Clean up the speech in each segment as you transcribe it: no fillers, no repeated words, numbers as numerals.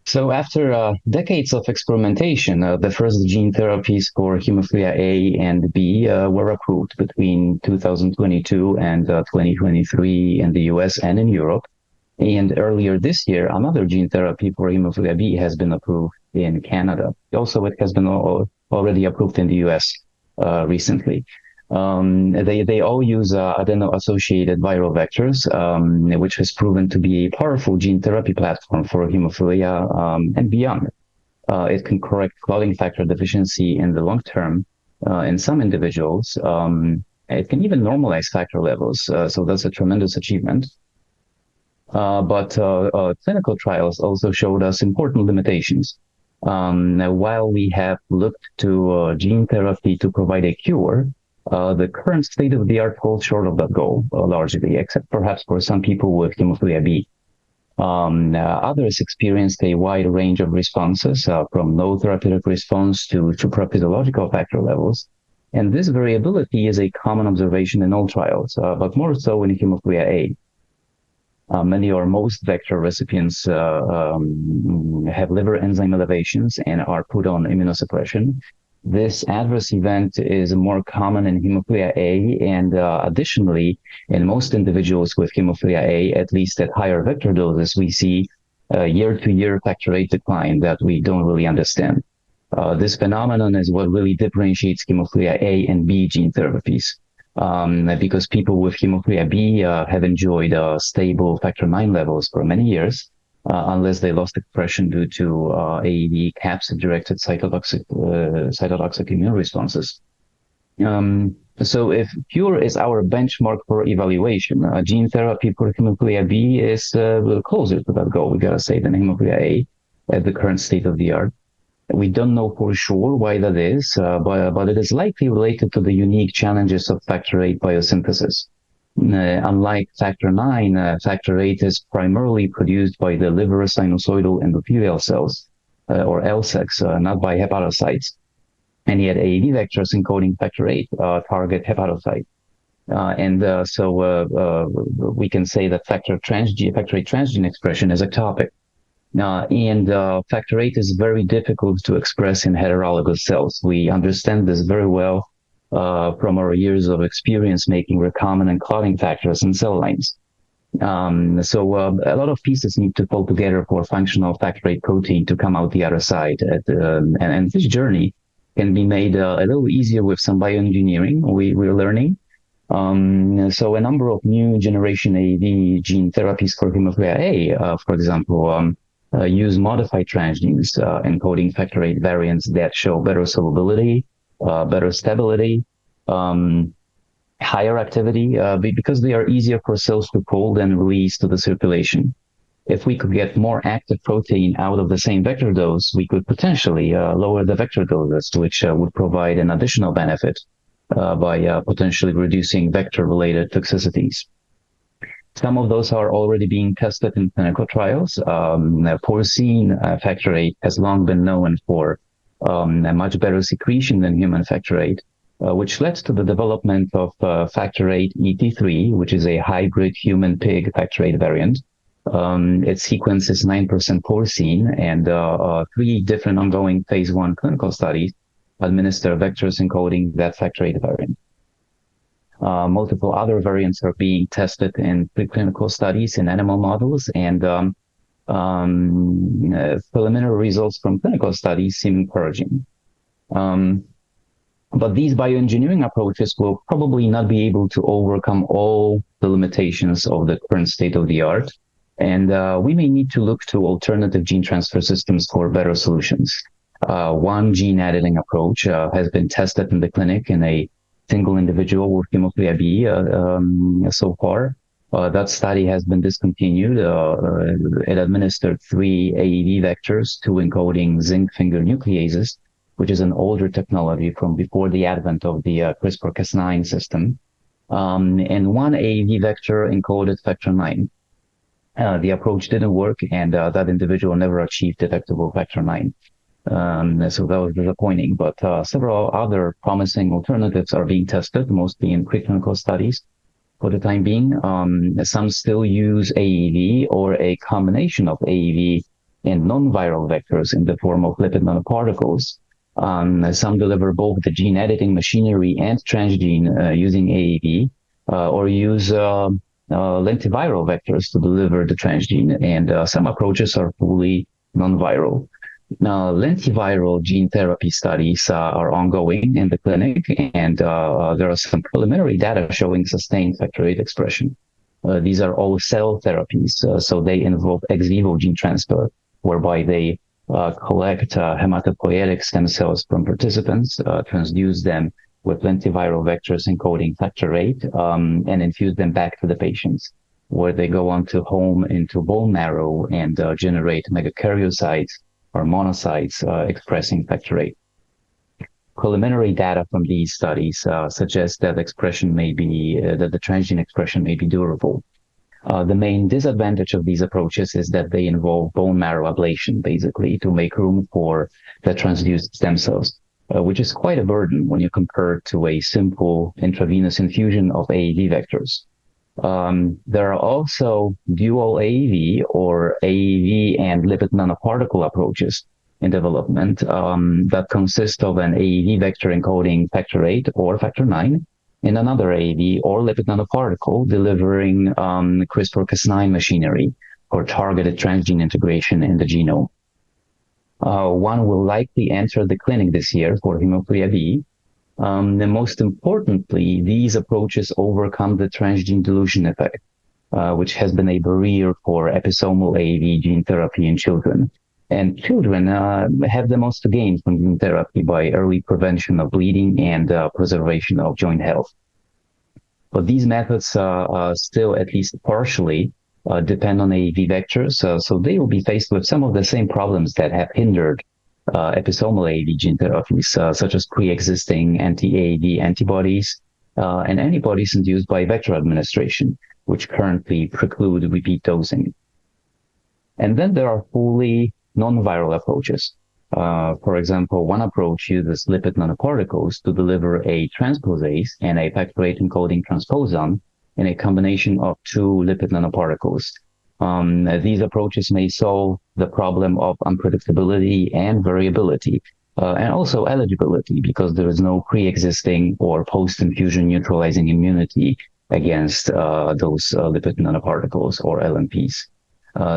So after decades of experimentation, the first gene therapies for hemophilia A and B were approved between 2022 and 2023 in the US and in Europe. And earlier this year, another gene therapy for hemophilia B has been approved in Canada. Also, it has been already approved in the US recently. They all use adeno-associated viral vectors, which has proven to be a powerful gene therapy platform for hemophilia and beyond. It can correct clotting factor deficiency in the long term in some individuals. It can even normalize factor levels, so that's a tremendous achievement. But clinical trials also showed us important limitations. While we have looked to gene therapy to provide a cure, the current state of the art falls short of that goal, largely, except perhaps for some people with hemophilia B. Others experienced a wide range of responses, from no therapeutic response to supraphysiological factor levels. And this variability is a common observation in all trials, but more so in hemophilia A. Many or most vector recipients have liver enzyme elevations and are put on immunosuppression. This adverse event is more common in hemophilia A, and additionally, in most individuals with hemophilia A, at least at higher vector doses, we see year-to-year factor VIII decline that we don't really understand. This phenomenon is what really differentiates hemophilia A and B gene therapies, because people with hemophilia B have enjoyed stable factor IX levels for many years, unless they lost expression due to AAV capsid-directed cytotoxic immune responses. So if cure is our benchmark for evaluation, gene therapy for hemophilia B is closer to that goal, we gotta say, than hemophilia A at the current state of the art. We don't know for sure why that is, but it is likely related to the unique challenges of factor VIII biosynthesis. Unlike factor IX, factor VIII is primarily produced by the liver sinusoidal endothelial cells, or LSECs, not by hepatocytes. And yet AAV vectors encoding factor VIII target hepatocytes. So we can say that factor VIII transgene expression is ectopic. Factor VIII is very difficult to express in heterologous cells. We understand this very well from our years of experience making recombinant clotting factors in cell lines. So a lot of pieces need to fall together for functional factor VIII protein to come out the other side. And this journey can be made a little easier with some bioengineering we're learning. So a number of new generation AAV gene therapies for hemophilia A, for example, use modified transgenes encoding factor VIII variants that show better solubility, better stability, higher activity, because they are easier for cells to fold and release to the circulation. If we could get more active protein out of the same vector dose, we could potentially lower the vector doses, which would provide an additional benefit by potentially reducing vector-related toxicities. Some of those are already being tested in clinical trials. Porcine factor VIII has long been known for a much better secretion than human factor VIII, which led to the development of factor VIII ET3, which is a hybrid human-pig factor VIII variant. Its sequence is 9% porcine, and 3 different ongoing phase 1 clinical studies administer vectors encoding that factor VIII variant. Multiple other variants are being tested in preclinical studies in animal models, and preliminary results from clinical studies seem encouraging. But these bioengineering approaches will probably not be able to overcome all the limitations of the current state of the art, and we may need to look to alternative gene transfer systems for better solutions. One gene editing approach has been tested in the clinic in a single individual with hemophilia B so far. That study has been discontinued. It administered 3 AAV vectors, 2 encoding zinc finger nucleases, which is an older technology from before the advent of the CRISPR-Cas9 system, and 1 AAV vector encoded factor IX. The approach didn't work, and that individual never achieved detectable factor IX. So that was disappointing, but several other promising alternatives are being tested, mostly in preclinical studies for the time being. Some still use AAV or a combination of AAV and non-viral vectors in the form of lipid nanoparticles. Some deliver both the gene editing machinery and transgene using AAV, or use lentiviral vectors to deliver the transgene, and some approaches are fully non-viral. Now, lentiviral gene therapy studies are ongoing in the clinic, and there are some preliminary data showing sustained factor VIII expression. These are all cell therapies, so they involve ex vivo gene transfer, whereby they collect hematopoietic stem cells from participants, transduce them with lentiviral vectors encoding factor VIII, and infuse them back to the patients, where they go on to home into bone marrow and generate megakaryocytes or monocytes expressing factor VIII. Preliminary data from these studies suggest that expression may be that the transgene expression may be durable. The main disadvantage of these approaches is that they involve bone marrow ablation, basically, to make room for the transduced stem cells, which is quite a burden when you compare it to a simple intravenous infusion of AAV vectors. There are also dual AAV or AAV and lipid nanoparticle approaches in development that consist of an AAV vector encoding factor VIII or factor IX in another AAV or lipid nanoparticle delivering CRISPR-Cas9 machinery for targeted transgene integration in the genome. One will likely enter the clinic this year for hemophilia B. And most importantly, these approaches overcome the transgene dilution effect, which has been a barrier for episomal AAV gene therapy in children. And children have the most to gain from gene therapy by early prevention of bleeding and preservation of joint health. But these methods still, at least partially, depend on AAV vectors, so they will be faced with some of the same problems that have hindered episomal AAV gene therapies, such as pre-existing anti-AAV antibodies and antibodies induced by vector administration, which currently preclude repeat dosing. And then there are fully non-viral approaches. For example, one approach uses lipid nanoparticles to deliver a transposase and a factor VIII encoding transposon in a combination of two lipid nanoparticles. These approaches may solve the problem of unpredictability and variability, and also eligibility, because there is no pre-existing or post-infusion neutralizing immunity against those lipid nanoparticles or LNPs.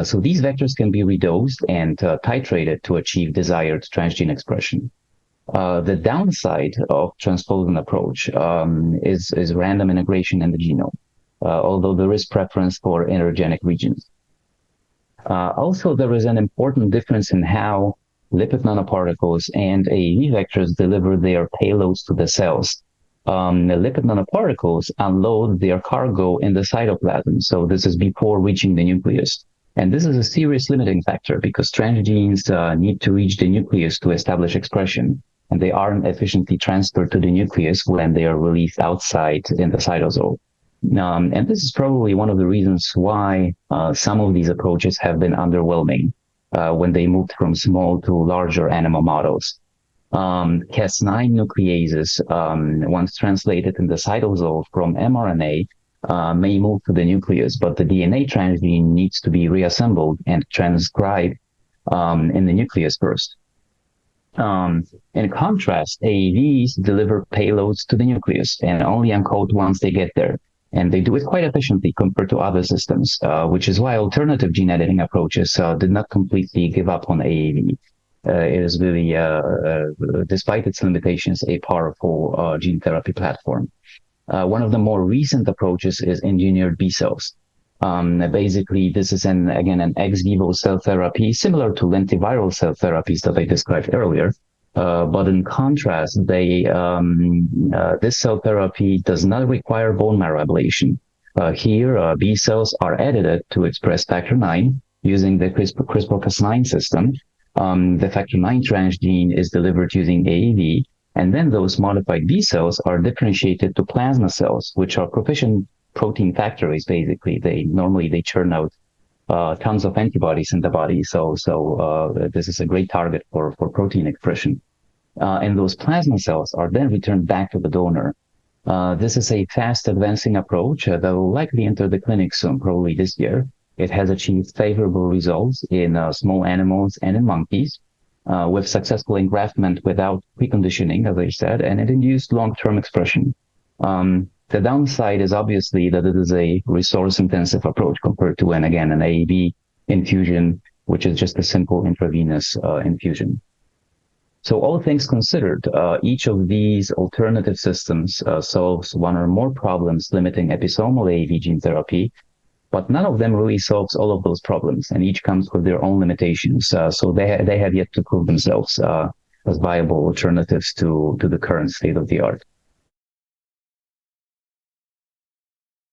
So these vectors can be redosed and titrated to achieve desired transgene expression. The downside of transposon approach is random integration in the genome, although there is preference for intergenic regions. Also, there is an important difference in how lipid nanoparticles and AAV vectors deliver their payloads to the cells. The lipid nanoparticles unload their cargo in the cytoplasm, so this is before reaching the nucleus. And this is a serious limiting factor because transgenes need to reach the nucleus to establish expression, and they aren't efficiently transferred to the nucleus when they are released outside in the cytosol. And this is probably one of the reasons why some of these approaches have been underwhelming when they moved from small to larger animal models. Cas9 nucleases, once translated in the cytosol from mRNA, may move to the nucleus, but the DNA transgene needs to be reassembled and transcribed in the nucleus first. In contrast, AAVs deliver payloads to the nucleus and only encode once they get there. And they do it quite efficiently compared to other systems, which is why alternative gene editing approaches did not completely give up on AAV. It is really, despite its limitations, a powerful gene therapy platform. One of the more recent approaches is engineered B cells. Basically, this is an ex vivo cell therapy, similar to lentiviral cell therapies that I described earlier. But in contrast, this cell therapy does not require bone marrow ablation. Here, B cells are edited to express factor IX using the CRISPR-Cas9 system. The factor IX transgene is delivered using AAV, and then those modified B cells are differentiated to plasma cells, which are proficient protein factories. Basically, they churn out tons of antibodies in the body. So this is a great target for protein expression. And those plasma cells are then returned back to the donor. This is a fast advancing approach that will likely enter the clinic soon, probably this year. It has achieved favorable results in small animals and in monkeys, with successful engraftment without preconditioning, as I said, and it induced long-term expression. The downside is obviously that it is a resource-intensive approach compared to, an AAV infusion, which is just a simple intravenous infusion. So all things considered, each of these alternative systems solves one or more problems limiting episomal AAV gene therapy, but none of them really solves all of those problems, and each comes with their own limitations. So they have yet to prove themselves as viable alternatives to the current state of the art.